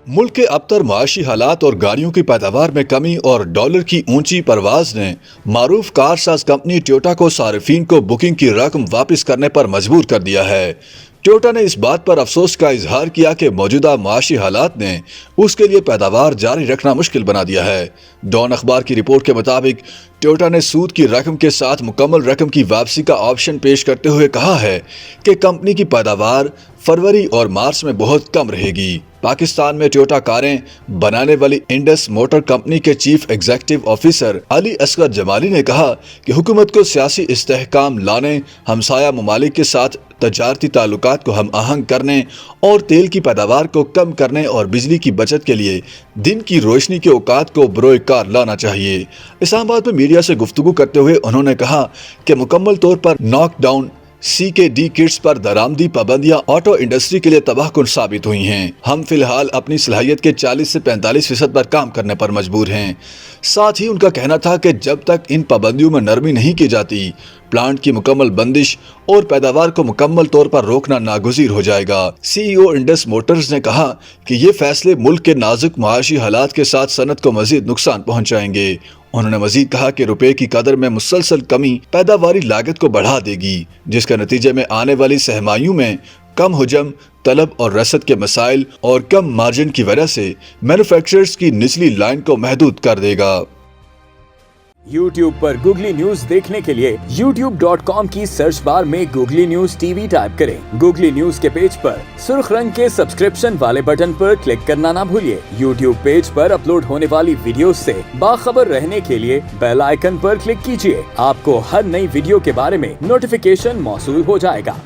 मुल्क के अबतर माशी हालात और गाड़ियों की पैदावार में कमी और डॉलर की ऊंची परवाज ने मारूफ कार साज कंपनी टोयोटा को सार्फिन को बुकिंग की रकम वापस करने पर मजबूर कर दिया है। टोयोटा ने इस बात पर अफसोस का इजहार किया कि मौजूदा माशी हालात ने उसके लिए पैदावार जारी रखना मुश्किल बना दिया है। डॉन अखबार की रिपोर्ट के मुताबिक टोयोटा ने सूद की रकम के साथ मुकम्मल रकम की वापसी का ऑप्शन पेश करते हुए कहा है कि कंपनी की पैदावार फरवरी और मार्च में बहुत कम रहेगी। पाकिस्तान में टोयोटा कारें बनाने वाली इंडस मोटर कंपनी के chief executive officer Ali Asghar Jamali ने कहा कि हुकूमत को सियासी इस्तेहकाम लाने, हमसाया ममालिक के साथ तजारती ताल्लुकात को हम आहंग करने और तेल की पैदावार को कम करने और बिजली की बचत के लिए दिन की रोशनी के औकात को बरोए कार लाना चाहिए। इस्लामाबाद में मीडिया से गुफ्तगू करते हुए उन्होंने कहा कि मुकम्मल तौर पर नॉकडाउन CKD किट्स पर दरामदी पाबंदियां ऑटो इंडस्ट्री के लिए तबाहकुन साबित हुई हैं। हम फिलहाल अपनी सलाहियत के 40 से 45% पर काम करने पर मजबूर हैं। साथ ही उनका कहना था कि जब तक इन पाबंदियों में नरमी नहीं की जाती, प्लांट की मुकम्मल बंदिश और पैदावार को मुकम्मल तौर पर रोकना नागुज़ीर हो जाएगा। CEO इंडस मोटर्स ने कहा कि ये फैसले मुल्क के नाजुक माशी हालात के साथ सनत को मजीद नुकसान पहुँचाएंगे। उन्होंने मजीद कहा कि रुपए की कदर में मुसलसल कमी पैदावारी लागत को बढ़ा देगी, जिसके नतीजे में आने वाली सहमाइयों में कम हुजम, तलब और रसद के मसाइल और कम मार्जिन की वजह से मैन्युफैक्चरर्स की निचली लाइन को महदूद कर देगा। YouTube पर गूगली न्यूज देखने के लिए youtube.com की सर्च बार में गूगली न्यूज TV टाइप करें। गूगली न्यूज के पेज पर सुर्ख रंग के सब्सक्रिप्शन वाले बटन पर क्लिक करना ना भूलिए। YouTube पेज पर अपलोड होने वाली वीडियोस से बाखबर रहने के लिए बेल आइकन पर क्लिक कीजिए। आपको हर नई वीडियो के बारे में नोटिफिकेशन मौसूल हो जाएगा।